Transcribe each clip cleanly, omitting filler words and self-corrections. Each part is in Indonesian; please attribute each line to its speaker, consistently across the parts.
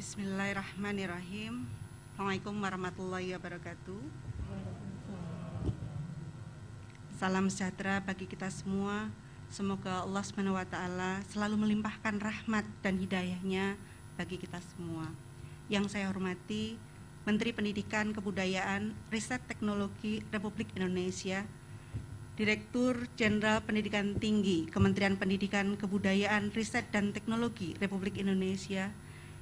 Speaker 1: Bismillahirrahmanirrahim. Assalamualaikum warahmatullahi wabarakatuh. Salam sejahtera bagi kita semua. Semoga Allah SWT selalu melimpahkan rahmat dan hidayahnya bagi kita semua. Yang saya hormati Menteri Pendidikan, Kebudayaan, Riset Teknologi Republik Indonesia, Direktur Jenderal Pendidikan Tinggi, Kementerian Pendidikan, Kebudayaan, Riset dan Teknologi Republik Indonesia,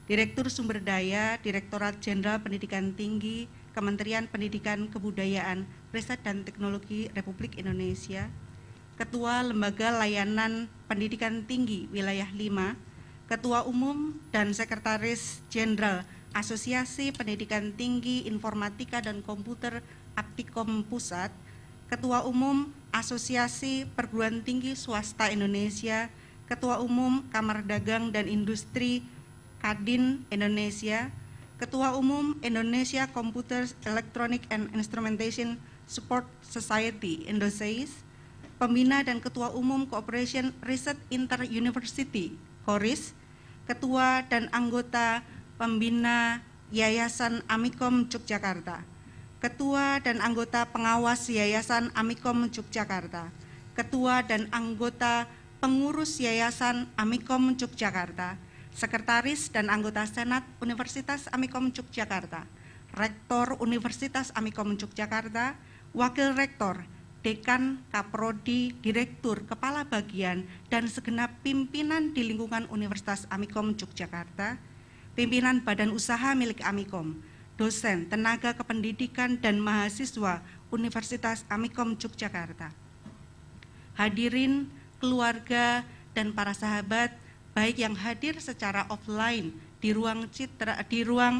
Speaker 1: Direktur Sumber Daya, Direktorat Jenderal Pendidikan Tinggi, Kementerian Pendidikan, Kebudayaan, Riset dan Teknologi Republik Indonesia, Ketua Lembaga Layanan Pendidikan Tinggi Wilayah 5, Ketua Umum dan Sekretaris Jenderal Asosiasi Pendidikan Tinggi Informatika dan Komputer Aptikom Pusat, Ketua Umum Asosiasi Perguruan Tinggi Swasta Indonesia, Ketua Umum Kamar Dagang dan Industri Kadin Indonesia, Ketua Umum Indonesia Computer Electronic and Instrumentation Support Society Indosays, Pembina dan Ketua Umum Cooperation Research Inter-University (CORIS), Ketua dan Anggota Pembina Yayasan Amikom Yogyakarta, Ketua dan Anggota Pengawas Yayasan Amikom Yogyakarta, Ketua dan Anggota Pengurus Yayasan Amikom Yogyakarta, Sekretaris dan Anggota Senat Universitas Amikom Yogyakarta, Rektor Universitas Amikom Yogyakarta, Wakil Rektor, Dekan, Kaprodi, Direktur, Kepala Bagian, dan segenap pimpinan di lingkungan Universitas Amikom Yogyakarta, pimpinan badan usaha milik Amikom, dosen, tenaga kependidikan, dan mahasiswa Universitas Amikom Yogyakarta. Hadirin, keluarga, dan para sahabat, baik yang hadir secara offline di ruang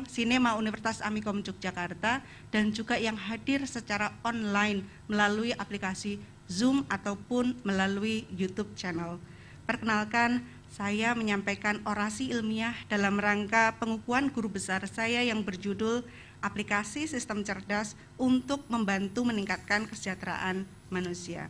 Speaker 1: sinema Universitas Amikom Yogyakarta dan juga yang hadir secara online melalui aplikasi Zoom ataupun melalui YouTube channel. Perkenalkan, saya menyampaikan orasi ilmiah dalam rangka pengukuhan guru besar saya yang berjudul Aplikasi Sistem Cerdas untuk Membantu Meningkatkan Kesejahteraan Manusia.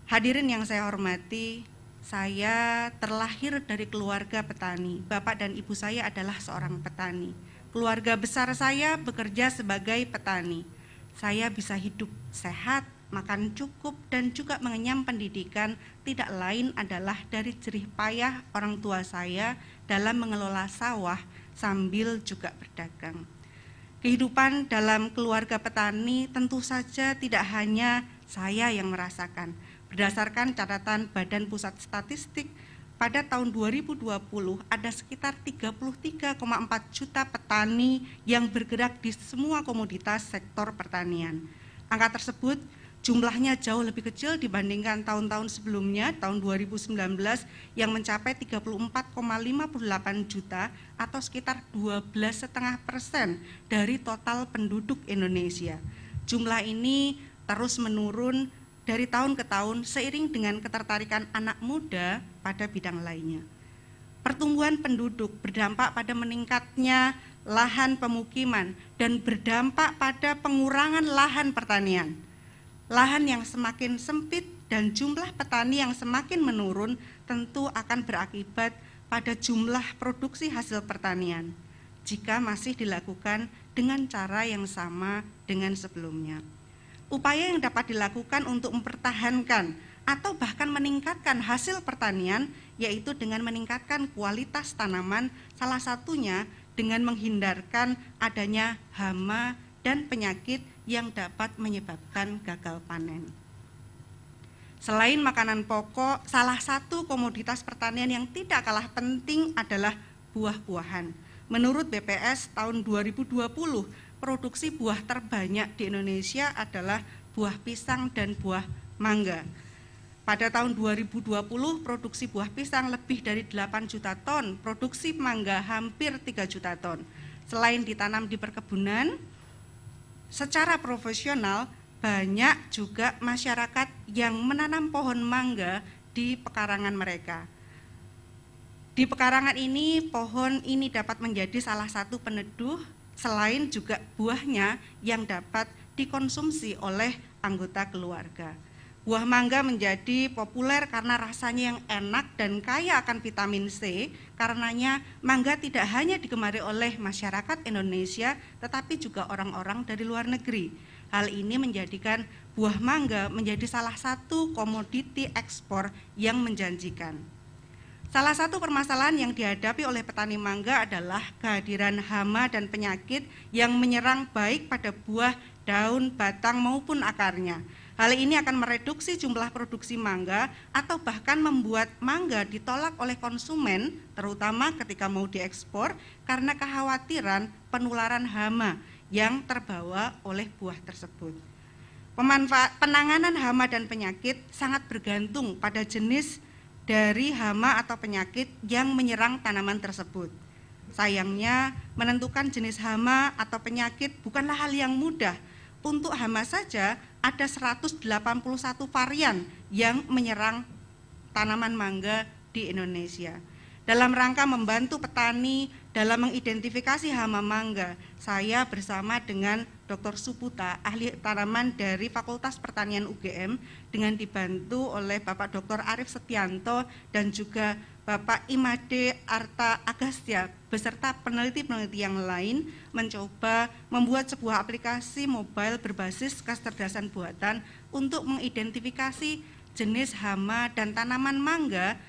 Speaker 1: Hadirin yang saya hormati, saya terlahir dari keluarga petani. Bapak dan ibu saya adalah seorang petani. Keluarga besar saya bekerja sebagai petani. Saya bisa hidup sehat, makan cukup, dan juga mengenyam pendidikan tidak lain adalah dari jerih payah orang tua saya dalam mengelola sawah sambil juga berdagang. Kehidupan dalam keluarga petani tentu saja tidak hanya saya yang merasakan. Berdasarkan catatan Badan Pusat Statistik, pada tahun 2020 ada sekitar 33,4 juta petani yang bergerak di semua komoditas sektor pertanian. Angka tersebut jumlahnya jauh lebih kecil dibandingkan tahun-tahun sebelumnya, tahun 2019 yang mencapai 34,58 juta atau sekitar 12,5% dari total penduduk Indonesia. Jumlah ini terus menurun dari tahun ke tahun seiring dengan ketertarikan anak muda pada bidang lainnya. Pertumbuhan penduduk berdampak pada meningkatnya lahan pemukiman dan berdampak pada pengurangan lahan pertanian. Lahan yang semakin sempit dan jumlah petani yang semakin menurun tentu akan berakibat pada jumlah produksi hasil pertanian jika masih dilakukan dengan cara yang sama dengan sebelumnya. Upaya yang dapat dilakukan untuk mempertahankan atau bahkan meningkatkan hasil pertanian yaitu dengan meningkatkan kualitas tanaman, salah satunya dengan menghindarkan adanya hama dan penyakit yang dapat menyebabkan gagal panen. Selain makanan pokok, salah satu komoditas pertanian yang tidak kalah penting adalah buah-buahan. Menurut BPS tahun 2020, produksi buah terbanyak di Indonesia adalah buah pisang dan buah mangga. Pada tahun 2020, produksi buah pisang lebih dari 8 juta ton, produksi mangga hampir 3 juta ton. Selain ditanam di perkebunan, secara profesional banyak juga masyarakat yang menanam pohon mangga di pekarangan mereka. Di pekarangan ini, pohon ini dapat menjadi salah satu peneduh selain juga buahnya yang dapat dikonsumsi oleh anggota keluarga. Buah mangga menjadi populer karena rasanya yang enak dan kaya akan vitamin C. Karenanya mangga tidak hanya digemari oleh masyarakat Indonesia, tetapi juga orang-orang dari luar negeri. Hal ini menjadikan buah mangga menjadi salah satu komoditi ekspor yang menjanjikan. Salah satu permasalahan yang dihadapi oleh petani mangga adalah kehadiran hama dan penyakit yang menyerang baik pada buah, daun, batang maupun akarnya. Hal ini akan mereduksi jumlah produksi mangga atau bahkan membuat mangga ditolak oleh konsumen, terutama ketika mau diekspor karena kekhawatiran penularan hama yang terbawa oleh buah tersebut. Penanganan hama dan penyakit sangat bergantung pada jenis dari hama atau penyakit yang menyerang tanaman tersebut. Sayangnya, menentukan jenis hama atau penyakit bukanlah hal yang mudah. Untuk hama saja ada 181 varian yang menyerang tanaman mangga di Indonesia. Dalam rangka membantu petani dalam mengidentifikasi hama mangga, saya bersama dengan Dr. Suputa, ahli tanaman dari Fakultas Pertanian UGM, dengan dibantu oleh Bapak Dr. Arif Setianto dan juga Bapak Imade Arta Agastya beserta peneliti-peneliti yang lain mencoba membuat sebuah aplikasi mobile berbasis kecerdasan buatan untuk mengidentifikasi jenis hama dan tanaman mangga.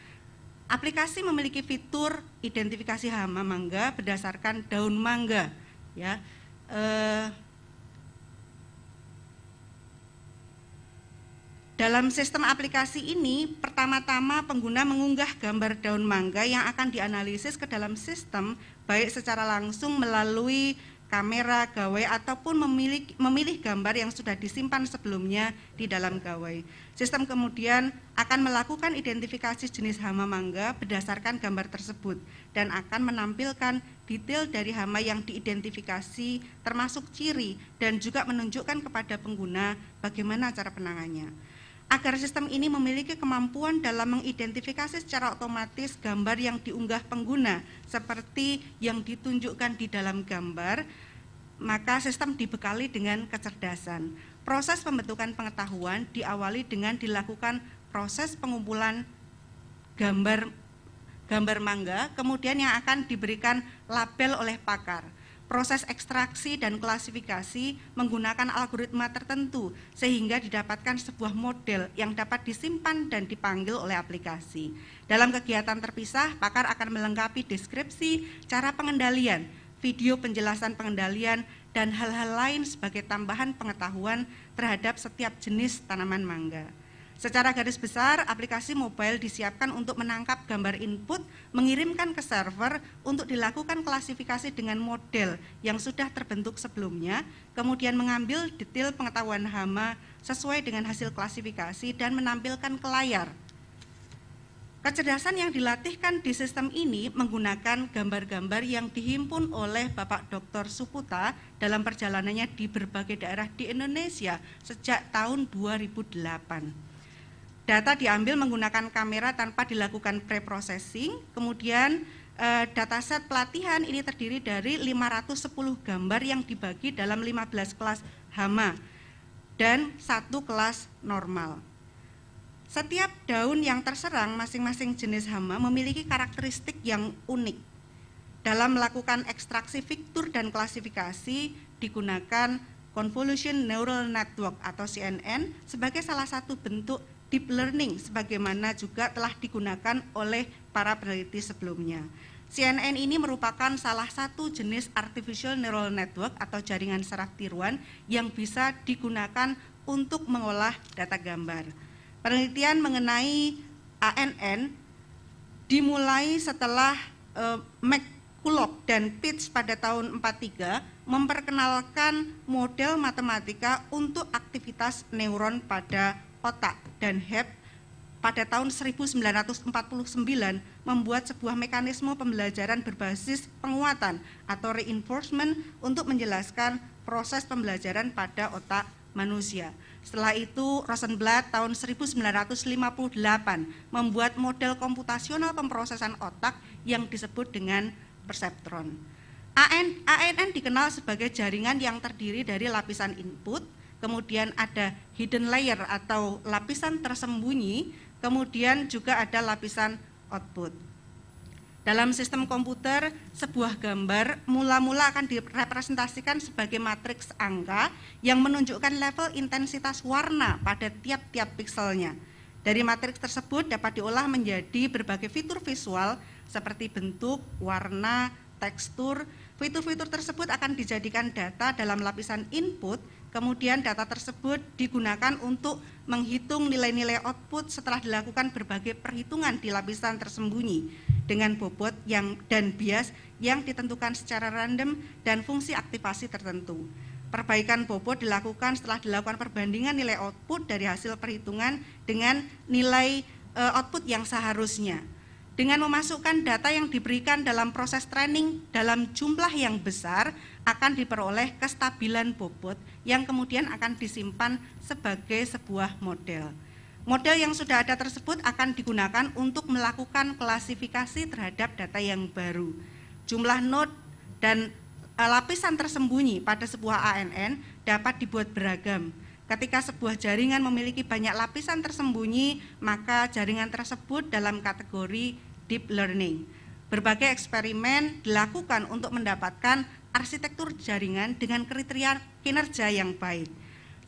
Speaker 1: Aplikasi memiliki fitur identifikasi hama mangga berdasarkan daun mangga, ya. Dalam sistem aplikasi ini, pertama-tama pengguna mengunggah gambar daun mangga yang akan dianalisis ke dalam sistem, baik secara langsung melalui kamera, gawai, ataupun memilih gambar yang sudah disimpan sebelumnya di dalam gawai. Sistem kemudian akan melakukan identifikasi jenis hama mangga berdasarkan gambar tersebut dan akan menampilkan detail dari hama yang diidentifikasi termasuk ciri dan juga menunjukkan kepada pengguna bagaimana cara penanganannya. Agar sistem ini memiliki kemampuan dalam mengidentifikasi secara otomatis gambar yang diunggah pengguna seperti yang ditunjukkan di dalam gambar, maka sistem dibekali dengan kecerdasan. Proses pembentukan pengetahuan diawali dengan dilakukan proses pengumpulan gambar mangga, kemudian yang akan diberikan label oleh pakar. Proses ekstraksi dan klasifikasi menggunakan algoritma tertentu sehingga didapatkan sebuah model yang dapat disimpan dan dipanggil oleh aplikasi. Dalam kegiatan terpisah, pakar akan melengkapi deskripsi, cara pengendalian, video penjelasan pengendalian, dan hal-hal lain sebagai tambahan pengetahuan terhadap setiap jenis tanaman mangga. Secara garis besar, aplikasi mobile disiapkan untuk menangkap gambar input, mengirimkan ke server untuk dilakukan klasifikasi dengan model yang sudah terbentuk sebelumnya, kemudian mengambil detail pengetahuan hama sesuai dengan hasil klasifikasi dan menampilkan ke layar. Kecerdasan yang dilatihkan di sistem ini menggunakan gambar-gambar yang dihimpun oleh Bapak Dr. Suputa dalam perjalanannya di berbagai daerah di Indonesia sejak tahun 2008. Data diambil menggunakan kamera tanpa dilakukan pre-processing, kemudian dataset pelatihan ini terdiri dari 510 gambar yang dibagi dalam 15 kelas hama dan 1 kelas normal. Setiap daun yang terserang masing-masing jenis hama memiliki karakteristik yang unik. Dalam melakukan ekstraksi fitur dan klasifikasi digunakan Convolution Neural Network atau CNN sebagai salah satu bentuk deep learning sebagaimana juga telah digunakan oleh para peneliti sebelumnya. CNN ini merupakan salah satu jenis artificial neural network atau jaringan saraf tiruan yang bisa digunakan untuk mengolah data gambar. Penelitian mengenai ANN dimulai setelah McCulloch dan Pitts pada tahun 43 memperkenalkan model matematika untuk aktivitas neuron pada otak, dan Hebb pada tahun 1949 membuat sebuah mekanisme pembelajaran berbasis penguatan atau reinforcement untuk menjelaskan proses pembelajaran pada otak manusia. Setelah itu Rosenblatt tahun 1958 membuat model komputasional pemrosesan otak yang disebut dengan perseptron. ANN dikenal sebagai jaringan yang terdiri dari lapisan input, kemudian ada hidden layer atau lapisan tersembunyi, kemudian juga ada lapisan output. Dalam sistem komputer, sebuah gambar mula-mula akan direpresentasikan sebagai matriks angka yang menunjukkan level intensitas warna pada tiap-tiap pikselnya. Dari matriks tersebut dapat diolah menjadi berbagai fitur visual seperti bentuk, warna, tekstur. Fitur-fitur tersebut akan dijadikan data dalam lapisan input, kemudian data tersebut digunakan untuk menghitung nilai-nilai output setelah dilakukan berbagai perhitungan di lapisan tersembunyi dengan bobot dan bias yang ditentukan secara random dan fungsi aktivasi tertentu. Perbaikan bobot dilakukan setelah dilakukan perbandingan nilai output dari hasil perhitungan dengan nilai output yang seharusnya. Dengan memasukkan data yang diberikan dalam proses training dalam jumlah yang besar, akan diperoleh kestabilan bobot yang kemudian akan disimpan sebagai sebuah model. Model yang sudah ada tersebut akan digunakan untuk melakukan klasifikasi terhadap data yang baru. Jumlah node dan lapisan tersembunyi pada sebuah ANN dapat dibuat beragam. Ketika sebuah jaringan memiliki banyak lapisan tersembunyi, maka jaringan tersebut dalam kategori deep learning. Berbagai eksperimen dilakukan untuk mendapatkan arsitektur jaringan dengan kriteria kinerja yang baik.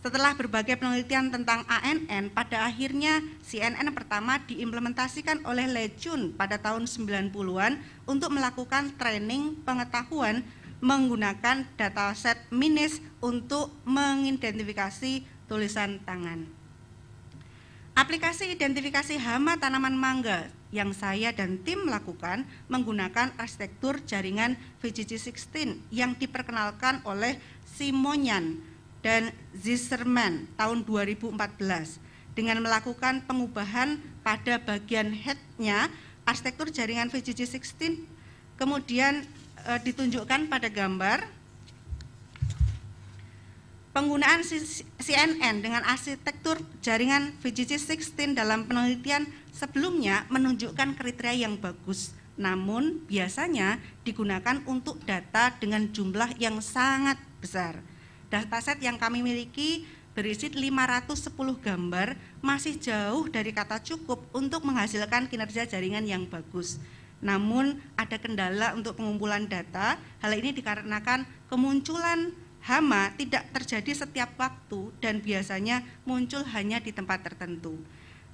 Speaker 1: Setelah berbagai penelitian tentang ANN, pada akhirnya CNN pertama diimplementasikan oleh Lejeune pada tahun 90-an untuk melakukan training pengetahuan menggunakan dataset MINIS untuk mengidentifikasi tulisan tangan. Aplikasi identifikasi hama tanaman mangga yang saya dan tim lakukan menggunakan arsitektur jaringan VGG16 yang diperkenalkan oleh Simonyan dan Zisserman tahun 2014 dengan melakukan pengubahan pada bagian head-nya. Arsitektur jaringan VGG16 kemudian ditunjukkan pada gambar. Penggunaan CNN dengan arsitektur jaringan VGG16 dalam penelitian sebelumnya menunjukkan kriteria yang bagus, namun biasanya digunakan untuk data dengan jumlah yang sangat besar. Dataset yang kami miliki berisi 510 gambar, masih jauh dari kata cukup untuk menghasilkan kinerja jaringan yang bagus. Namun ada kendala untuk pengumpulan data. Hal ini dikarenakan kemunculan hama tidak terjadi setiap waktu dan biasanya muncul hanya di tempat tertentu.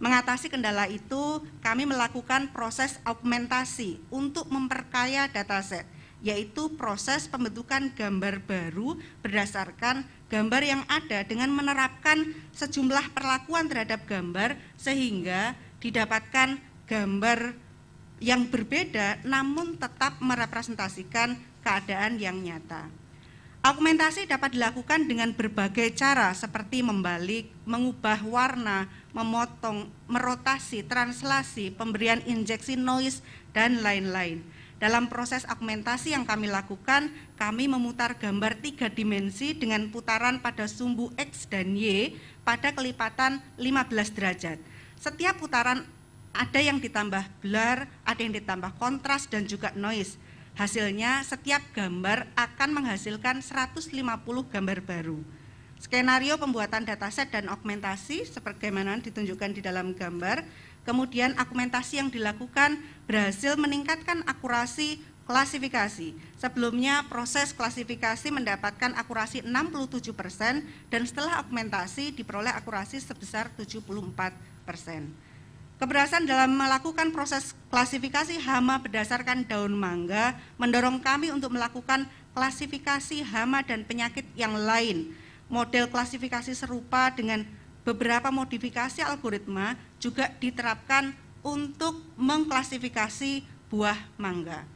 Speaker 1: Mengatasi kendala itu, kami melakukan proses augmentasi untuk memperkaya dataset, yaitu proses pembentukan gambar baru berdasarkan gambar yang ada dengan menerapkan sejumlah perlakuan terhadap gambar sehingga didapatkan gambar yang berbeda namun tetap merepresentasikan keadaan yang nyata. Augmentasi dapat dilakukan dengan berbagai cara seperti membalik, mengubah warna, memotong, merotasi, translasi, pemberian injeksi noise, dan lain-lain. Dalam proses augmentasi yang kami lakukan, kami memutar gambar 3 dimensi dengan putaran pada sumbu X dan Y pada kelipatan 15 derajat. Setiap putaran ada yang ditambah blur, ada yang ditambah kontras dan juga noise. Hasilnya setiap gambar akan menghasilkan 150 gambar baru. Skenario pembuatan dataset dan augmentasi sebagaimana ditunjukkan di dalam gambar. Kemudian augmentasi yang dilakukan berhasil meningkatkan akurasi klasifikasi. Sebelumnya proses klasifikasi mendapatkan akurasi 67% dan setelah augmentasi diperoleh akurasi sebesar 74%. Keberhasilan dalam melakukan proses klasifikasi hama berdasarkan daun mangga mendorong kami untuk melakukan klasifikasi hama dan penyakit yang lain. Model klasifikasi serupa dengan beberapa modifikasi algoritma juga diterapkan untuk mengklasifikasi buah mangga.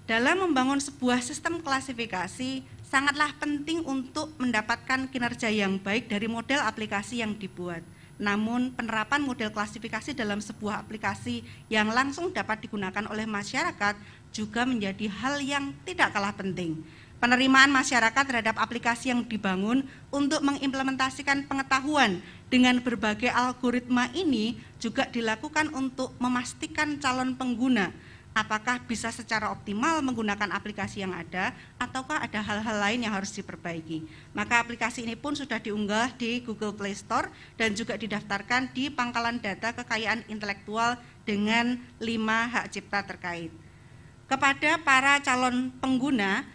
Speaker 1: Dalam membangun sebuah sistem klasifikasi, sangatlah penting untuk mendapatkan kinerja yang baik dari model aplikasi yang dibuat. Namun, penerapan model klasifikasi dalam sebuah aplikasi yang langsung dapat digunakan oleh masyarakat juga menjadi hal yang tidak kalah penting. Penerimaan masyarakat terhadap aplikasi yang dibangun untuk mengimplementasikan pengetahuan dengan berbagai algoritma ini juga dilakukan untuk memastikan calon pengguna apakah bisa secara optimal menggunakan aplikasi yang ada ataukah ada hal-hal lain yang harus diperbaiki. Maka aplikasi ini pun sudah diunggah di Google Play Store dan juga didaftarkan di Pangkalan Data Kekayaan Intelektual dengan 5 hak cipta terkait. Kepada para calon pengguna,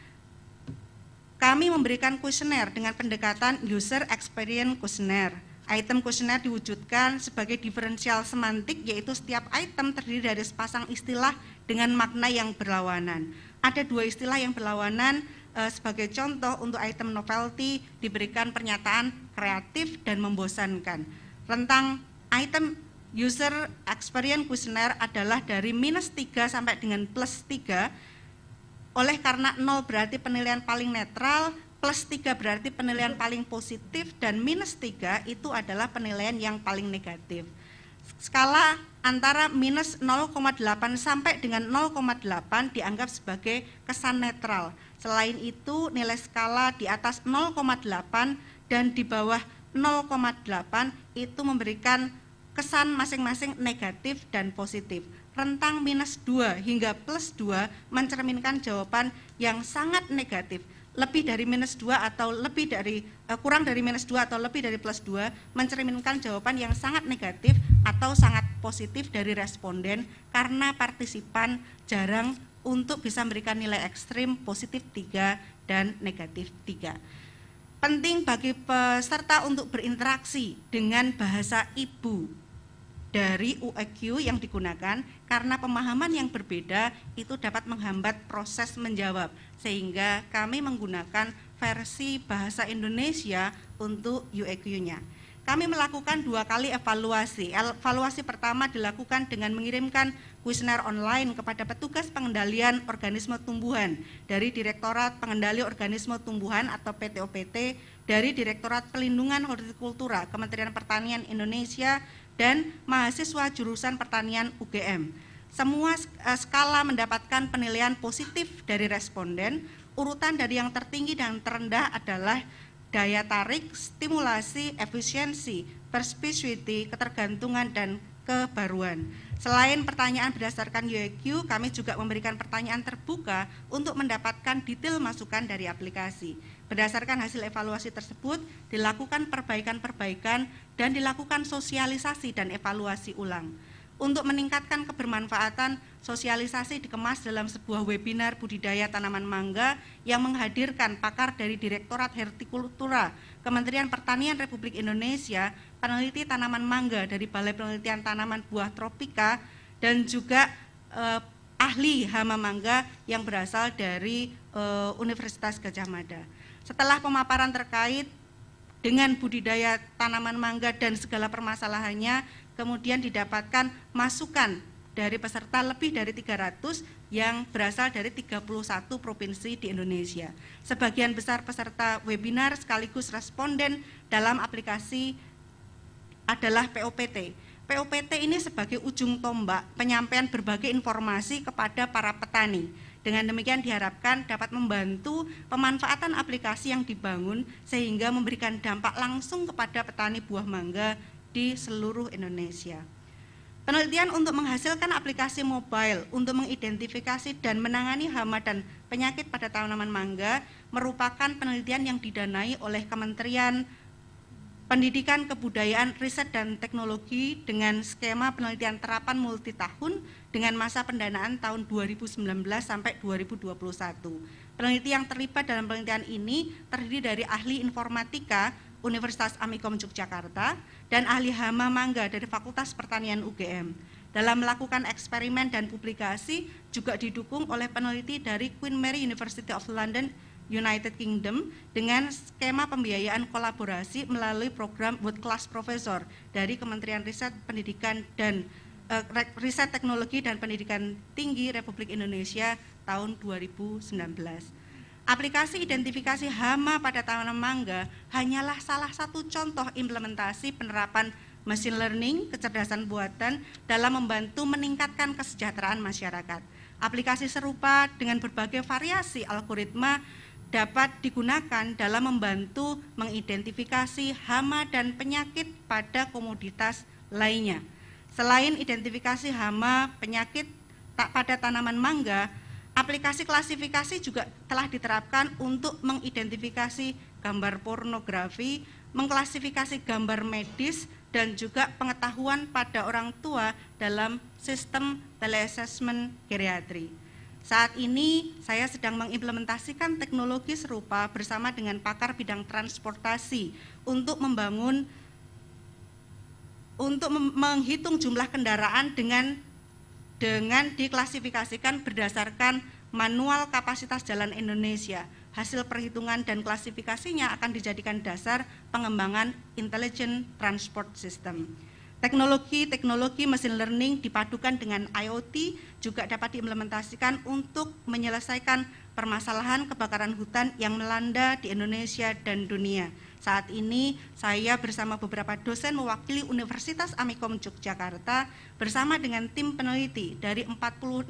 Speaker 1: kami memberikan kuesioner dengan pendekatan User Experience Questionnaire. Item kuesioner diwujudkan sebagai diferensial semantik, yaitu setiap item terdiri dari sepasang istilah dengan makna yang berlawanan. Ada 2 istilah yang berlawanan, sebagai contoh untuk item novelty diberikan pernyataan kreatif dan membosankan. Rentang item User Experience Questionnaire adalah dari -3 sampai dengan +3, oleh karena 0 berarti penilaian paling netral, +3 berarti penilaian paling positif, dan -3 itu adalah penilaian yang paling negatif. Skala antara -0,8 sampai dengan 0,8 dianggap sebagai kesan netral. Selain itu, nilai skala di atas 0,8 dan di bawah 0,8 itu memberikan kesan masing-masing negatif dan positif. Rentang -2 hingga +2 mencerminkan jawaban yang sangat negatif. Lebih dari -2 atau lebih dari kurang dari -2 atau lebih dari +2 mencerminkan jawaban yang sangat negatif atau sangat positif dari responden, karena partisipan jarang untuk bisa memberikan nilai ekstrim positif 3 dan negatif 3. Penting bagi peserta untuk berinteraksi dengan bahasa ibu dari UEQ yang digunakan, karena pemahaman yang berbeda itu dapat menghambat proses menjawab, sehingga kami menggunakan versi bahasa Indonesia untuk UEQ-nya. Kami melakukan 2 kali evaluasi. Evaluasi pertama dilakukan dengan mengirimkan kuesioner online kepada petugas pengendalian organisme tumbuhan dari Direktorat Pengendali Organisme Tumbuhan atau PTOPT, dari Direktorat Pelindungan Hortikultura Kementerian Pertanian Indonesia, dan mahasiswa jurusan pertanian UGM. Semua skala mendapatkan penilaian positif dari responden. Urutan dari yang tertinggi dan terendah adalah daya tarik, stimulasi, efisiensi, perspicuity, ketergantungan, dan kebaruan. Selain pertanyaan berdasarkan UEQ, kami juga memberikan pertanyaan terbuka untuk mendapatkan detail masukan dari aplikasi. Berdasarkan hasil evaluasi tersebut, dilakukan perbaikan-perbaikan dan dilakukan sosialisasi dan evaluasi ulang. Untuk meningkatkan kebermanfaatan, sosialisasi dikemas dalam sebuah webinar budidaya tanaman mangga yang menghadirkan pakar dari Direktorat Hortikultura Kementerian Pertanian Republik Indonesia, peneliti tanaman mangga dari Balai Penelitian Tanaman Buah Tropika, dan juga ahli hama mangga yang berasal dari Universitas Gadjah Mada. Setelah pemaparan terkait dengan budidaya tanaman mangga dan segala permasalahannya, kemudian didapatkan masukan dari peserta lebih dari 300 yang berasal dari 31 provinsi di Indonesia. Sebagian besar peserta webinar sekaligus responden dalam aplikasi adalah POPT. POPT ini sebagai ujung tombak penyampaian berbagai informasi kepada para petani. Dengan demikian diharapkan dapat membantu pemanfaatan aplikasi yang dibangun sehingga memberikan dampak langsung kepada petani buah mangga di seluruh Indonesia. Penelitian untuk menghasilkan aplikasi mobile untuk mengidentifikasi dan menangani hama dan penyakit pada tanaman mangga merupakan penelitian yang didanai oleh Kementerian Pendidikan, Kebudayaan, Riset, dan Teknologi dengan skema penelitian terapan multitahun dengan masa pendanaan tahun 2019 sampai 2021. Peneliti yang terlibat dalam penelitian ini terdiri dari ahli informatika Universitas Amikom Yogyakarta dan ahli hama mangga dari Fakultas Pertanian UGM. Dalam melakukan eksperimen dan publikasi juga didukung oleh peneliti dari Queen Mary University of London, United Kingdom, dengan skema pembiayaan kolaborasi melalui program World Class Professor dari Kementerian Riset Pendidikan dan Riset Teknologi dan Pendidikan Tinggi Republik Indonesia tahun 2019. Aplikasi identifikasi hama pada tanaman mangga hanyalah salah satu contoh implementasi penerapan machine learning, kecerdasan buatan dalam membantu meningkatkan kesejahteraan masyarakat. Aplikasi serupa dengan berbagai variasi algoritma dapat digunakan dalam membantu mengidentifikasi hama dan penyakit pada komoditas lainnya. Selain identifikasi hama, penyakit pada tanaman mangga, aplikasi klasifikasi juga telah diterapkan untuk mengidentifikasi gambar pornografi, mengklasifikasi gambar medis, dan juga pengetahuan pada orang tua dalam sistem teleassessment geriatri. Saat ini saya sedang mengimplementasikan teknologi serupa bersama dengan pakar bidang transportasi untuk menghitung jumlah kendaraan dengan diklasifikasikan berdasarkan manual kapasitas jalan Indonesia. Hasil perhitungan dan klasifikasinya akan dijadikan dasar pengembangan intelligent transport system. Teknologi machine learning dipadukan dengan IoT juga dapat diimplementasikan untuk menyelesaikan permasalahan kebakaran hutan yang melanda di Indonesia dan dunia. Saat ini saya bersama beberapa dosen mewakili Universitas Amikom Yogyakarta bersama dengan tim peneliti dari 46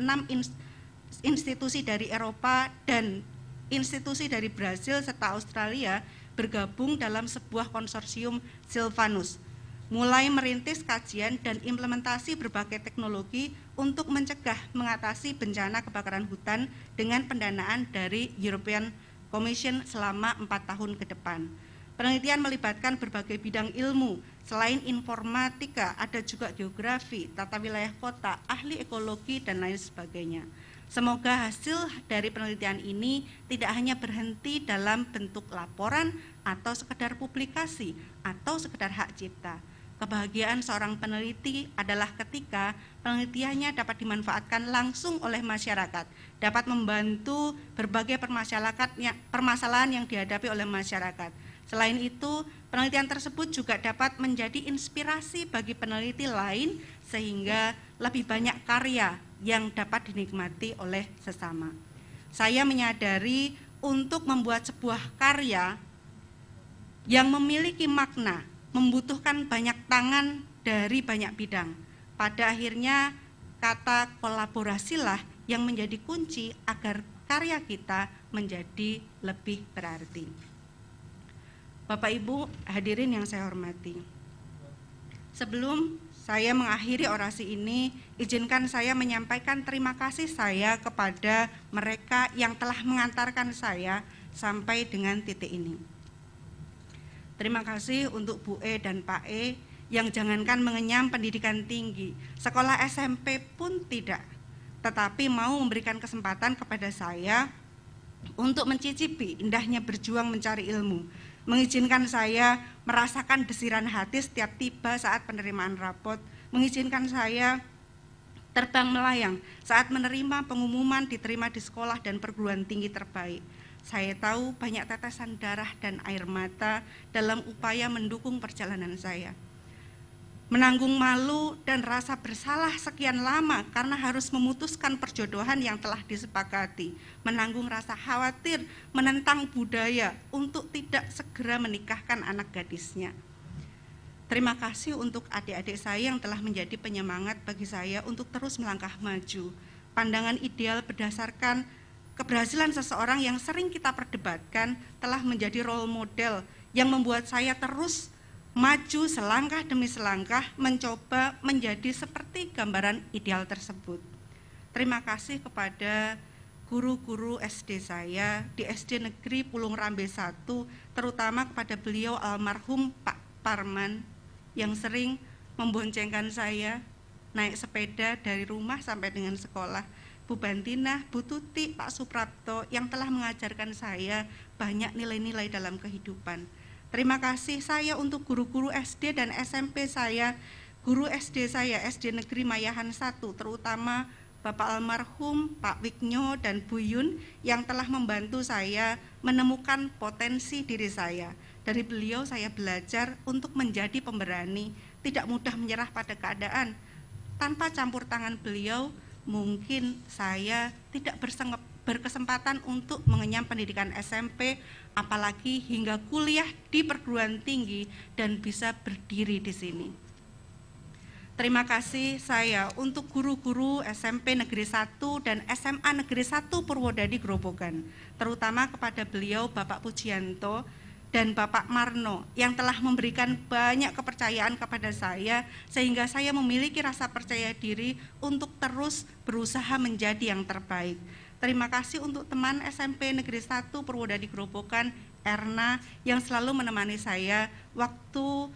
Speaker 1: institusi dari Eropa dan institusi dari Brasil serta Australia bergabung dalam sebuah konsorsium Silvanus, mulai merintis kajian dan implementasi berbagai teknologi untuk mencegah mengatasi bencana kebakaran hutan dengan pendanaan dari European Commission selama 4 tahun ke depan. Penelitian melibatkan berbagai bidang ilmu, selain informatika ada juga geografi, tata wilayah kota, ahli ekologi, dan lain sebagainya. Semoga hasil dari penelitian ini tidak hanya berhenti dalam bentuk laporan atau sekedar publikasi atau sekedar hak cipta. Kebahagiaan seorang peneliti adalah ketika penelitiannya dapat dimanfaatkan langsung oleh masyarakat, dapat membantu berbagai permasalahan yang dihadapi oleh masyarakat. Selain itu, penelitian tersebut juga dapat menjadi inspirasi bagi peneliti lain sehingga lebih banyak karya yang dapat dinikmati oleh sesama. Saya menyadari untuk membuat sebuah karya yang memiliki makna membutuhkan banyak tangan dari banyak bidang. Pada akhirnya kata kolaborasilah yang menjadi kunci agar karya kita menjadi lebih berarti. Bapak Ibu hadirin yang saya hormati, sebelum saya mengakhiri orasi ini, izinkan saya menyampaikan terima kasih saya kepada mereka yang telah mengantarkan saya sampai dengan titik ini. Terima kasih untuk Bu E dan Pak E yang jangankan mengenyam pendidikan tinggi, sekolah SMP pun tidak, tetapi mau memberikan kesempatan kepada saya untuk mencicipi indahnya berjuang mencari ilmu, mengizinkan saya merasakan desiran hati setiap tiba saat penerimaan rapot, mengizinkan saya terbang melayang saat menerima pengumuman diterima di sekolah dan perguruan tinggi terbaik. Saya tahu banyak tetesan darah dan air mata dalam upaya mendukung perjalanan saya. Menanggung malu dan rasa bersalah sekian lama karena harus memutuskan perjodohan yang telah disepakati, menanggung rasa khawatir menentang budaya untuk tidak segera menikahkan anak gadisnya. Terima kasih untuk adik-adik saya yang telah menjadi penyemangat bagi saya untuk terus melangkah maju. Pandangan ideal berdasarkan keberhasilan seseorang yang sering kita perdebatkan telah menjadi role model yang membuat saya terus maju selangkah demi selangkah mencoba menjadi seperti gambaran ideal tersebut. Terima kasih kepada guru-guru SD saya di SD Negeri Pulung Rambe 1, terutama kepada beliau almarhum Pak Parman yang sering memboncengkan saya naik sepeda dari rumah sampai dengan sekolah. Bu Bantinah, Bu Tuti, Pak Suprapto yang telah mengajarkan saya banyak nilai-nilai dalam kehidupan. Terima kasih saya untuk guru-guru SD dan SMP saya, guru SD saya, SD Negeri Mayahan 1, terutama Bapak almarhum Pak Wignyo dan Bu Yun yang telah membantu saya menemukan potensi diri saya. Dari beliau saya belajar untuk menjadi pemberani, tidak mudah menyerah pada keadaan. Tanpa campur tangan beliau, mungkin saya tidak berkesempatan untuk mengenyam pendidikan SMP, apalagi hingga kuliah di perguruan tinggi dan bisa berdiri di sini. Terima kasih saya untuk guru-guru SMP Negeri 1 dan SMA Negeri 1 Purwodadi Grobogan, terutama kepada beliau Bapak Pujianto dan Bapak Marno yang telah memberikan banyak kepercayaan kepada saya sehingga saya memiliki rasa percaya diri untuk terus berusaha menjadi yang terbaik. Terima kasih untuk teman SMP Negeri 1 Purwodadi Grobogan, Erna, yang selalu menemani saya waktu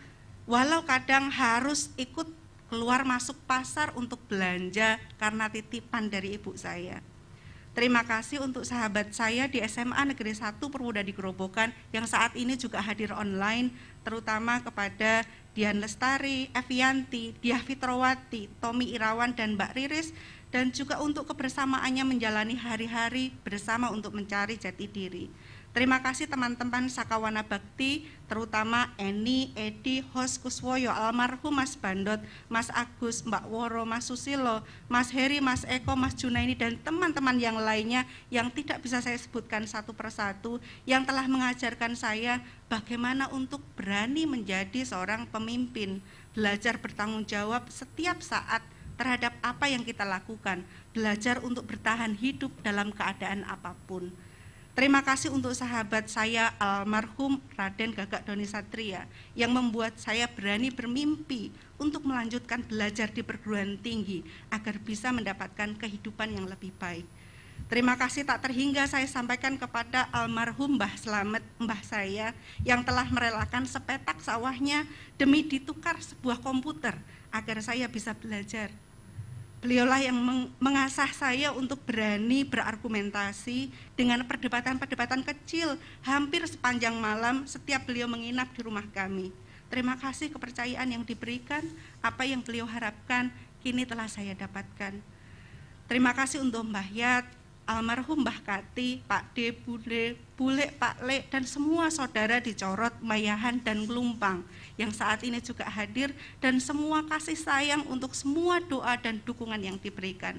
Speaker 1: walau kadang harus ikut keluar masuk pasar untuk belanja karena titipan dari ibu saya. Terima kasih untuk sahabat saya di SMA Negeri 1 Purwodadi Grobogan yang saat ini juga hadir online, terutama kepada Dian Lestari, Evianti, Diah Fitrowati, Tommy Irawan, dan Mbak Riris, dan juga untuk kebersamaannya menjalani hari-hari bersama untuk mencari jati diri. Terima kasih teman-teman Sakawana Bakti, terutama Eni, Edi, Hos Kuswoyo, almarhum Mas Bandot, Mas Agus, Mbak Woro, Mas Susilo, Mas Heri, Mas Eko, Mas Junaini, dan teman-teman yang lainnya yang tidak bisa saya sebutkan satu persatu, yang telah mengajarkan saya bagaimana untuk berani menjadi seorang pemimpin, belajar bertanggung jawab setiap saat terhadap apa yang kita lakukan, belajar untuk bertahan hidup dalam keadaan apapun. Terima kasih untuk sahabat saya almarhum Raden Gagak Doni Satria yang membuat saya berani bermimpi untuk melanjutkan belajar di perguruan tinggi agar bisa mendapatkan kehidupan yang lebih baik. Terima kasih tak terhingga saya sampaikan kepada almarhum Mbah Slamet, mbah saya yang telah merelakan sepetak sawahnya demi ditukar sebuah komputer agar saya bisa belajar. Beliaulah yang mengasah saya untuk berani berargumentasi dengan perdebatan-perdebatan kecil hampir sepanjang malam setiap beliau menginap di rumah kami. Terima kasih kepercayaan yang diberikan, apa yang beliau harapkan kini telah saya dapatkan. Terima kasih untuk Mbah Yat, almarhum Mbah Kati, Pak D, Bule, Pak Le, dan semua saudara di Corot, Mayahan, dan Gelumpang yang saat ini juga hadir, dan semua kasih sayang untuk semua doa dan dukungan yang diberikan.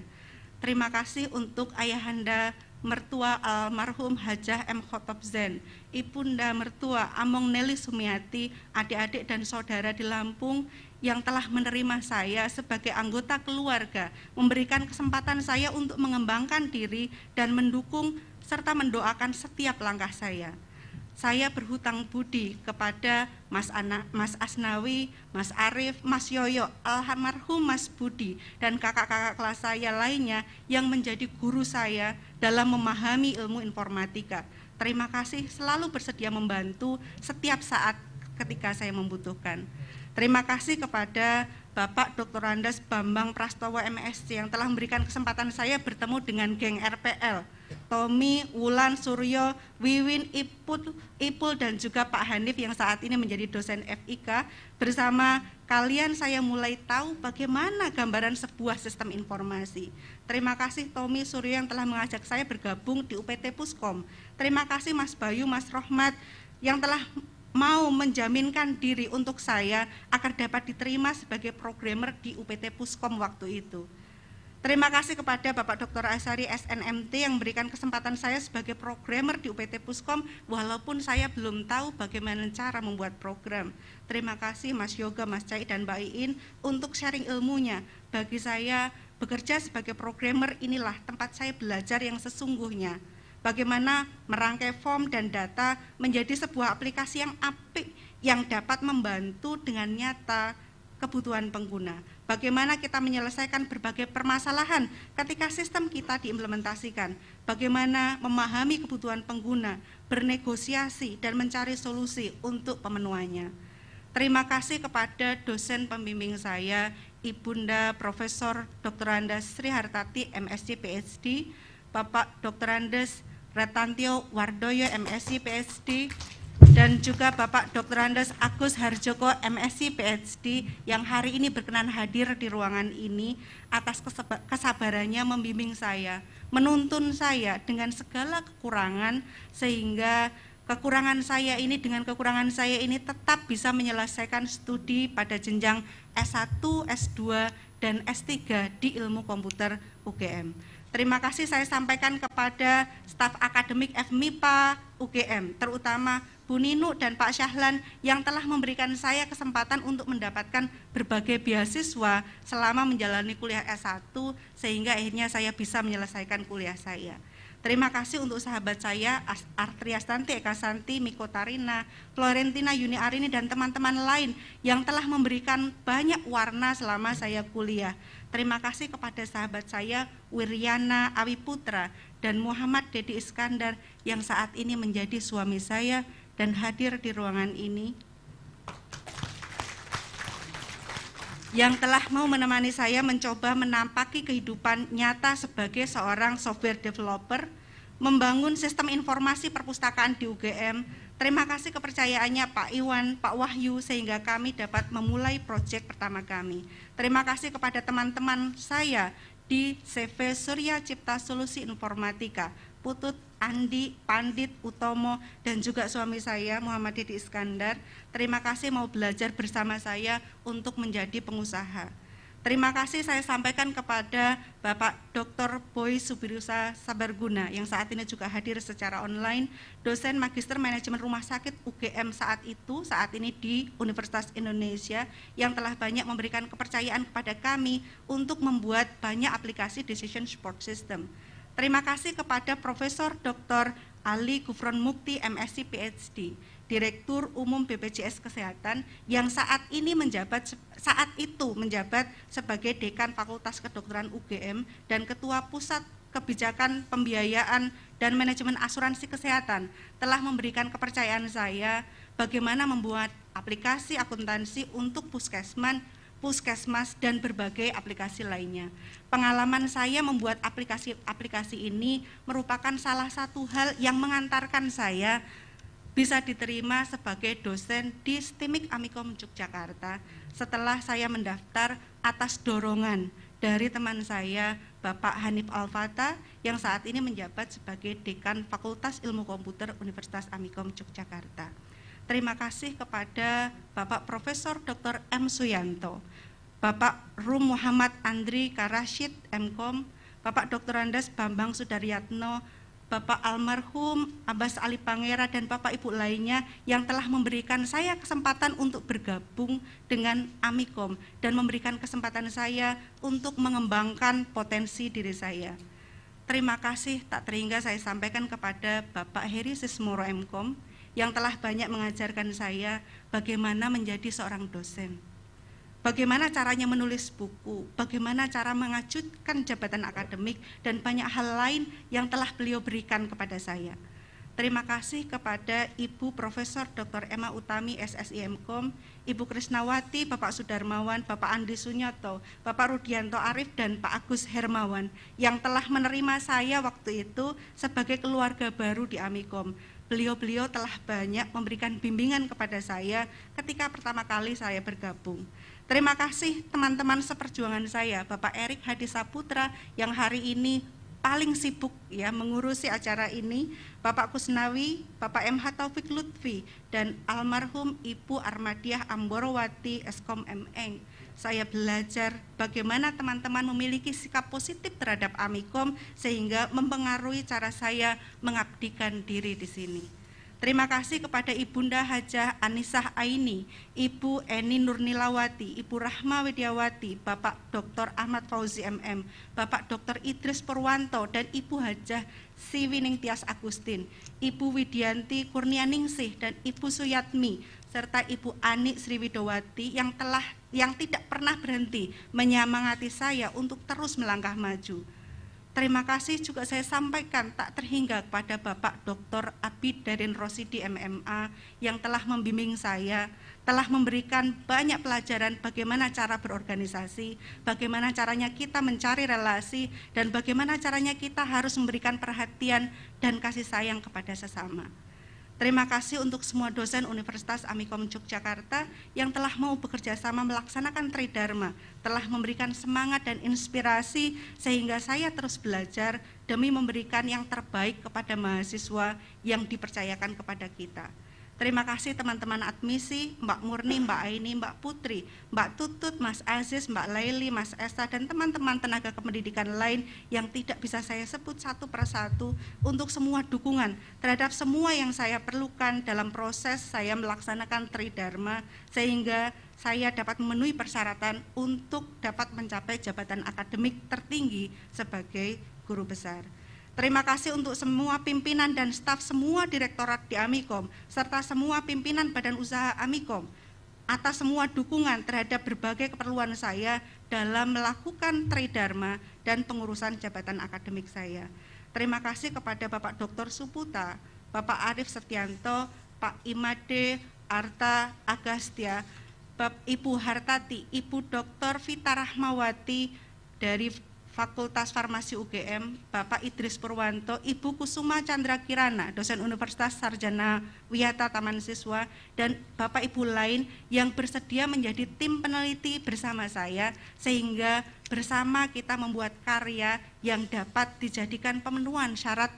Speaker 1: Terima kasih untuk ayahanda mertua almarhum Hajah M. Khotob Zen, ibunda mertua Among Nelly Sumiati, adik-adik dan saudara di Lampung yang telah menerima saya sebagai anggota keluarga, memberikan kesempatan saya untuk mengembangkan diri dan mendukung serta mendoakan setiap langkah saya. Saya berhutang budi kepada Mas Asnawi, Mas Arif, Mas Yoyo, almarhum Mas Budi, dan kakak-kakak kelas saya lainnya yang menjadi guru saya dalam memahami ilmu informatika. Terima kasih selalu bersedia membantu setiap saat ketika saya membutuhkan. Terima kasih kepada Bapak Dr. Andes Bambang Prastowo MSc yang telah memberikan kesempatan saya bertemu dengan geng RPL, Tommy, Wulan, Suryo, Wiwin, Ipul, dan juga Pak Hanif yang saat ini menjadi dosen FIK. Bersama kalian saya mulai tahu bagaimana gambaran sebuah sistem informasi. Terima kasih Tommy, Suryo yang telah mengajak saya bergabung di UPT Puskom. Terima kasih Mas Bayu, Mas Rohmat yang telah mau menjaminkan diri untuk saya agar dapat diterima sebagai programmer di UPT Puskom waktu itu. Terima kasih kepada Bapak Dr. Asari SNMT yang memberikan kesempatan saya sebagai programmer di UPT Puskom walaupun saya belum tahu bagaimana cara membuat program. Terima kasih Mas Yoga, Mas Cai, dan Mbak Iin untuk sharing ilmunya. Bagi saya bekerja sebagai programmer inilah tempat saya belajar yang sesungguhnya. Bagaimana merangkai form dan data menjadi sebuah aplikasi yang apik yang dapat membantu dengan nyata kebutuhan pengguna. Bagaimana kita menyelesaikan berbagai permasalahan ketika sistem kita diimplementasikan. Bagaimana memahami kebutuhan pengguna, bernegosiasi dan mencari solusi untuk pemenuhannya. Terima kasih kepada dosen pembimbing saya, Ibunda Profesor Dr. Andes Sri Hartati MSc PhD, Bapak Dr. Andes Retantio Wardoyo MSc PhD, dan juga Bapak Dr. Andes Agus Harjoko MSc PhD yang hari ini berkenan hadir di ruangan ini atas kesabarannya membimbing saya, menuntun saya dengan segala kekurangan sehingga kekurangan saya ini dengan kekurangan saya ini tetap bisa menyelesaikan studi pada jenjang S1, S2, dan S3 di ilmu komputer UGM. Terima kasih saya sampaikan kepada staf akademik FMIPA UGM, terutama Bu Ninu dan Pak Syahlan yang telah memberikan saya kesempatan untuk mendapatkan berbagai beasiswa selama menjalani kuliah S1 sehingga akhirnya saya bisa menyelesaikan kuliah saya. Terima kasih untuk sahabat saya Artriastanti, Eka Santi, Miko Tarina, Florentina, Yuni Arini, dan teman-teman lain yang telah memberikan banyak warna selama saya kuliah. Terima kasih kepada sahabat saya Wiryana Awi Putra dan Muhammad Dedi Iskandar yang saat ini menjadi suami saya dan hadir di ruangan ini, yang telah mau menemani saya mencoba menampaki kehidupan nyata sebagai seorang software developer, membangun sistem informasi perpustakaan di UGM. Terima kasih kepercayaannya Pak Iwan, Pak Wahyu, sehingga kami dapat memulai proyek pertama kami. Terima kasih kepada teman-teman saya di CV Surya Cipta Solusi Informatika, Putut, Andi, Pandit, Utomo, dan juga suami saya Muhammad Dedi Iskandar. Terima kasih mau belajar bersama saya untuk menjadi pengusaha. Terima kasih saya sampaikan kepada Bapak Dr. Boy Subirusa Sabarguna yang saat ini juga hadir secara online, dosen Magister Manajemen Rumah Sakit UGM saat ini di Universitas Indonesia, yang telah banyak memberikan kepercayaan kepada kami untuk membuat banyak aplikasi decision support system. Terima kasih kepada Profesor Dr. Ali Gufron Mukti, MSc PhD, Direktur Umum BPJS Kesehatan yang saat itu menjabat sebagai Dekan Fakultas Kedokteran UGM dan Ketua Pusat Kebijakan Pembiayaan dan Manajemen Asuransi Kesehatan, telah memberikan kepercayaan saya bagaimana membuat aplikasi akuntansi untuk puskesmas, dan berbagai aplikasi lainnya. Pengalaman saya membuat aplikasi ini merupakan salah satu hal yang mengantarkan saya bisa diterima sebagai dosen di STIMIK Amikom Yogyakarta setelah saya mendaftar atas dorongan dari teman saya Bapak Hanif Alfata yang saat ini menjabat sebagai Dekan Fakultas Ilmu Komputer Universitas Amikom Yogyakarta. Terima kasih kepada Bapak Profesor Dr. M. Suyanto, Bapak Rum Muhammad Andri Karashid, MKom, Bapak Dr. Andes Bambang Sudaryatno, Bapak almarhum Abbas Ali Pangera, dan Bapak Ibu lainnya yang telah memberikan saya kesempatan untuk bergabung dengan Amikom dan memberikan kesempatan saya untuk mengembangkan potensi diri saya. Terima kasih tak terhingga saya sampaikan kepada Bapak Heri Sismoro, MKom, yang telah banyak mengajarkan saya bagaimana menjadi seorang dosen, bagaimana caranya menulis buku, bagaimana cara mengajukan jabatan akademik, dan banyak hal lain yang telah beliau berikan kepada saya. Terima kasih kepada Ibu Profesor Dr. Emma Utami, SSI MKom, Ibu Krisnawati, Bapak Sudarmawan, Bapak Andi Sunyoto, Bapak Rudianto Arif, dan Pak Agus Hermawan yang telah menerima saya waktu itu sebagai keluarga baru di Amikom. Beliau-beliau telah banyak memberikan bimbingan kepada saya ketika pertama kali saya bergabung. Terima kasih teman-teman seperjuangan saya, Bapak Erik Hadi Saputra yang hari ini paling sibuk ya mengurusi acara ini, Bapak Kusnawi, Bapak MH Taufik Lutfi, dan almarhum Ibu Armadiah Amborowati Eskom MN. Saya belajar bagaimana teman-teman memiliki sikap positif terhadap Amikom sehingga mempengaruhi cara saya mengabdikan diri di sini. Terima kasih kepada Ibunda Hajah Anisah Aini, Ibu Eni Nurnilawati, Ibu Rahma Widiawati, Bapak Dr. Ahmad Fauzi MM, Bapak Dr. Idris Purwanto, dan Ibu Hajah Siwining Tias Agustin, Ibu Widianti Kurnianingsih, dan Ibu Suyatmi, serta Ibu Ani Sriwidowati yang tidak pernah berhenti menyemangati saya untuk terus melangkah maju. Terima kasih juga saya sampaikan tak terhingga kepada Bapak Dr. Abid Darin Rosidi MMA yang telah membimbing saya, telah memberikan banyak pelajaran bagaimana cara berorganisasi, bagaimana caranya kita mencari relasi, dan bagaimana caranya kita harus memberikan perhatian dan kasih sayang kepada sesama. Terima kasih untuk semua dosen Universitas Amikom Yogyakarta yang telah mau bekerja sama melaksanakan Tridharma, telah memberikan semangat dan inspirasi sehingga saya terus belajar demi memberikan yang terbaik kepada mahasiswa yang dipercayakan kepada kita. Terima kasih teman-teman admisi, Mbak Murni, Mbak Aini, Mbak Putri, Mbak Tutut, Mas Aziz, Mbak Laili, Mas Esa, dan teman-teman tenaga kependidikan lain yang tidak bisa saya sebut satu persatu untuk semua dukungan terhadap semua yang saya perlukan dalam proses saya melaksanakan Tridharma sehingga saya dapat memenuhi persyaratan untuk dapat mencapai jabatan akademik tertinggi sebagai guru besar. Terima kasih untuk semua pimpinan dan staf semua direktorat di Amikom, serta semua pimpinan badan usaha Amikom, atas semua dukungan terhadap berbagai keperluan saya dalam melakukan tridharma dan pengurusan jabatan akademik saya. Terima kasih kepada Bapak Dr. Suputa, Bapak Arif Setianto, Pak Imade Arta Agastya, Ibu Hartati, Ibu Dr. Vita Rahmawati dari Fakultas Farmasi UGM, Bapak Idris Purwanto, Ibu Kusuma Chandra Kirana, dosen Universitas Sarjana Wiyata Taman Siswa, dan Bapak Ibu lain yang bersedia menjadi tim peneliti bersama saya, sehingga bersama kita membuat karya yang dapat dijadikan pemenuhan syarat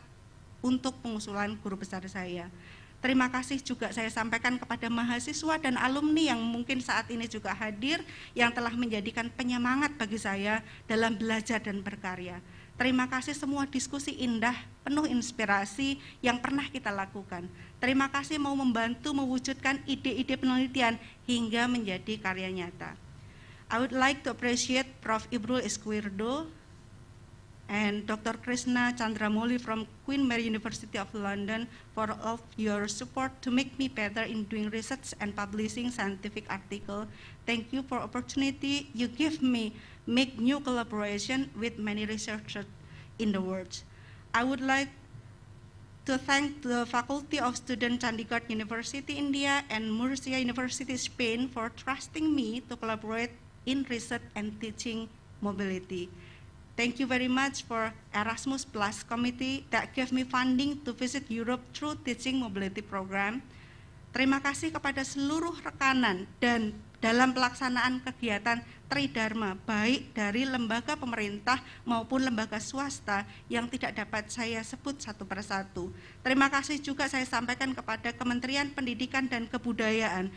Speaker 1: untuk pengusulan guru besar saya. Terima kasih juga saya sampaikan kepada mahasiswa dan alumni yang mungkin saat ini juga hadir, yang telah menjadikan penyemangat bagi saya dalam belajar dan berkarya. Terima kasih semua diskusi indah, penuh inspirasi yang pernah kita lakukan. Terima kasih mau membantu mewujudkan ide-ide penelitian hingga menjadi karya nyata. I would like to appreciate Prof. Ibrul Esquerdo and Dr. Krishna Chandramoli from Queen Mary University of London for all of your support to make me better in doing research and publishing scientific article. Thank you for opportunity you give me make new collaboration with many researchers in the world. I would like to thank the Faculty of Student Chandigarh University, India and Murcia University, Spain for trusting me to collaborate in research and teaching mobility. Thank you very much for Erasmus Plus Committee that gave me funding to visit Europe through Teaching Mobility Program. Terima kasih kepada seluruh rekanan dan dalam pelaksanaan kegiatan Tridharma, baik dari lembaga pemerintah maupun lembaga swasta yang tidak dapat saya sebut satu persatu. Terima kasih juga saya sampaikan kepada Kementerian Pendidikan dan Kebudayaan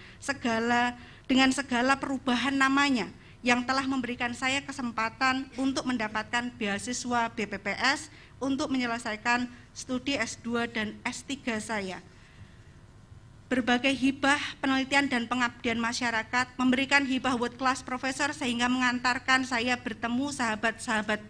Speaker 1: dengan segala perubahan namanya, yang telah memberikan saya kesempatan untuk mendapatkan beasiswa BPPS untuk menyelesaikan studi S2 dan S3 saya. Berbagai hibah penelitian dan pengabdian masyarakat memberikan hibah world class profesor sehingga mengantarkan saya bertemu sahabat-sahabat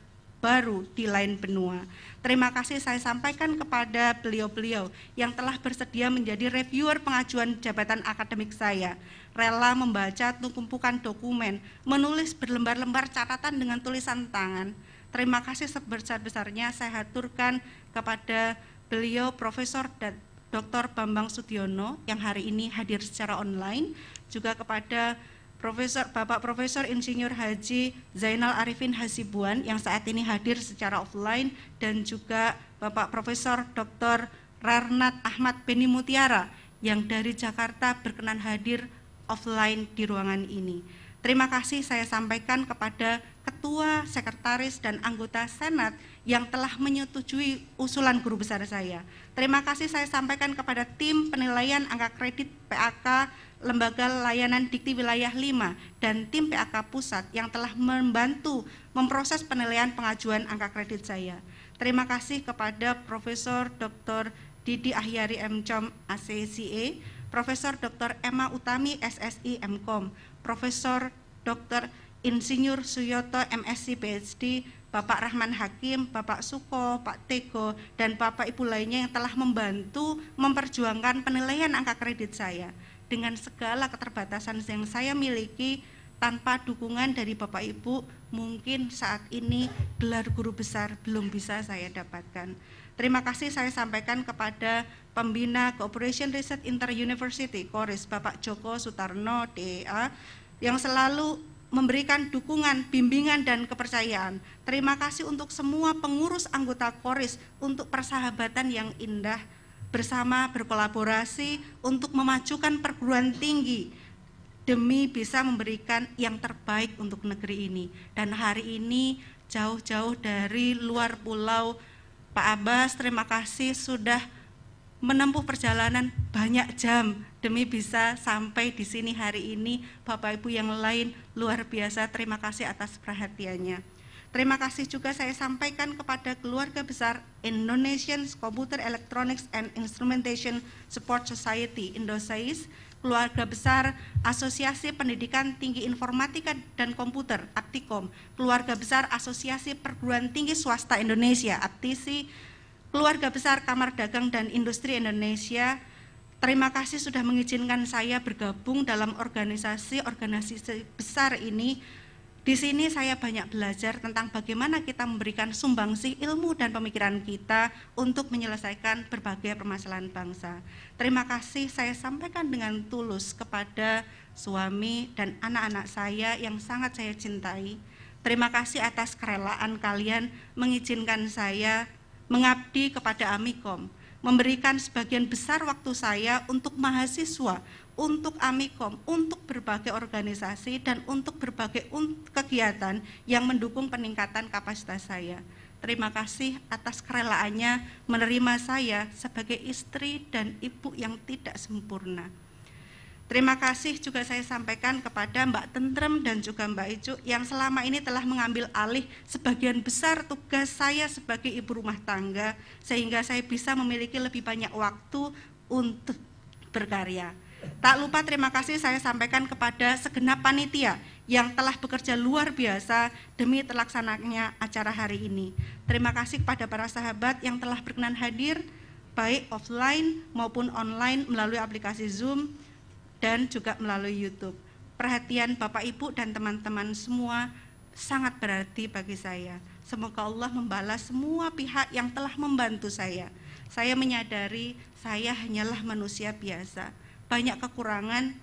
Speaker 1: baru di lain benua. Terima kasih saya sampaikan kepada beliau-beliau yang telah bersedia menjadi reviewer pengajuan jabatan akademik saya, rela membaca tumpukan dokumen, menulis berlembar-lembar catatan dengan tulisan tangan. Terima kasih sebesar-besarnya saya haturkan kepada beliau Profesor Dr. Bambang Sudiono yang hari ini hadir secara online, juga kepada Bapak Profesor Insinyur Haji Zainal Arifin Hasibuan yang saat ini hadir secara offline, dan juga Bapak Profesor Dr. Rarnat Ahmad Beni Mutiara yang dari Jakarta berkenan hadir offline di ruangan ini. Terima kasih saya sampaikan kepada Ketua, Sekretaris, dan anggota Senat yang telah menyetujui usulan guru besar saya. Terima kasih saya sampaikan kepada tim penilaian angka kredit PAK Lembaga Layanan Dikti Wilayah 5 dan tim PAK Pusat yang telah membantu memproses penilaian pengajuan angka kredit saya. Terima kasih kepada Profesor Dr. Didi Ahyari MCom ACCA, Profesor Dr. Emma Utami SSI MKom, Profesor Dr. Insinyur Suyoto MSc PhD, Bapak Rahman Hakim, Bapak Suko, Pak Tego, dan Bapak Ibu lainnya yang telah membantu memperjuangkan penilaian angka kredit saya. Dengan segala keterbatasan yang saya miliki, tanpa dukungan dari Bapak Ibu, mungkin saat ini gelar guru besar belum bisa saya dapatkan. Terima kasih saya sampaikan kepada Pembina Cooperation Research Inter-University, KORIS, Bapak Joko Sutarno, DEA, yang selalu memberikan dukungan, bimbingan, dan kepercayaan. Terima kasih untuk semua pengurus anggota KORIS untuk persahabatan yang indah, bersama berkolaborasi untuk memajukan perguruan tinggi demi bisa memberikan yang terbaik untuk negeri ini. Dan hari ini jauh-jauh dari luar pulau, Pak Abbas, terima kasih sudah menempuh perjalanan banyak jam demi bisa sampai di sini hari ini. Bapak Ibu yang lain luar biasa, terima kasih atas perhatiannya. Terima kasih juga saya sampaikan kepada keluarga besar Indonesian Computer Electronics and Instrumentation Support Society Indosais, keluarga besar Asosiasi Pendidikan Tinggi Informatika dan Komputer APTIKOM, keluarga besar Asosiasi Perguruan Tinggi Swasta Indonesia APTISI, Keluarga besar Kamar Dagang dan Industri Indonesia, terima kasih sudah mengizinkan saya bergabung dalam organisasi besar ini. Di sini saya banyak belajar tentang bagaimana kita memberikan sumbangsih ilmu dan pemikiran kita untuk menyelesaikan berbagai permasalahan bangsa. Terima kasih saya sampaikan dengan tulus kepada suami dan anak-anak saya yang sangat saya cintai. Terima kasih atas kerelaan kalian mengizinkan saya mengabdi kepada Amikom, memberikan sebagian besar waktu saya untuk mahasiswa, untuk Amikom, untuk berbagai organisasi, dan untuk berbagai kegiatan yang mendukung peningkatan kapasitas saya. Terima kasih atas kerelaannya menerima saya sebagai istri dan ibu yang tidak sempurna. Terima kasih juga saya sampaikan kepada Mbak Tentrem dan juga Mbak Icu yang selama ini telah mengambil alih sebagian besar tugas saya sebagai ibu rumah tangga, sehingga saya bisa memiliki lebih banyak waktu untuk berkarya. Tak lupa terima kasih saya sampaikan kepada segenap panitia yang telah bekerja luar biasa demi terlaksananya acara hari ini. Terima kasih kepada para sahabat yang telah berkenan hadir baik offline maupun online melalui aplikasi Zoom dan juga melalui YouTube. Perhatian Bapak Ibu dan teman-teman semua sangat berarti bagi saya. Semoga Allah membalas semua pihak yang telah membantu saya. Saya menyadari saya hanyalah manusia biasa, banyak kekurangan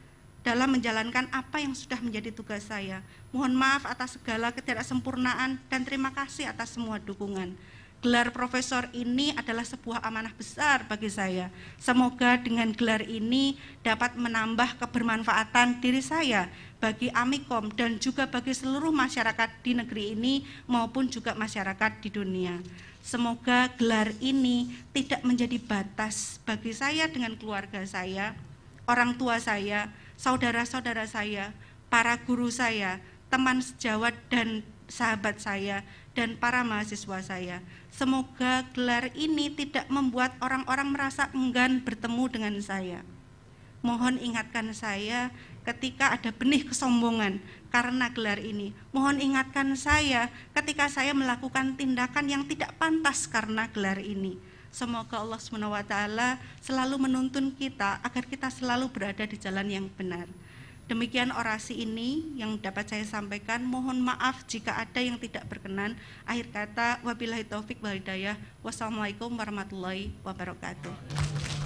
Speaker 1: dalam menjalankan apa yang sudah menjadi tugas saya. Mohon maaf atas segala ketidaksempurnaan dan terima kasih atas semua dukungan. Gelar profesor ini adalah sebuah amanah besar bagi saya. Semoga dengan gelar ini dapat menambah kebermanfaatan diri saya bagi Amikom dan juga bagi seluruh masyarakat di negeri ini maupun juga masyarakat di dunia. Semoga gelar ini tidak menjadi batas bagi saya dengan keluarga saya, orang tua saya, saudara-saudara saya, para guru saya, teman sejawat dan sahabat saya, dan para mahasiswa saya. Semoga gelar ini tidak membuat orang-orang merasa enggan bertemu dengan saya. Mohon ingatkan saya ketika ada benih kesombongan karena gelar ini. Mohon ingatkan saya ketika saya melakukan tindakan yang tidak pantas karena gelar ini. Semoga Allah SWT selalu menuntun kita agar kita selalu berada di jalan yang benar. Demikian orasi ini yang dapat saya sampaikan. Mohon maaf jika ada yang tidak berkenan. Akhir kata, wabillahi taufik wal hidayah. Wassalamualaikum warahmatullahi wabarakatuh.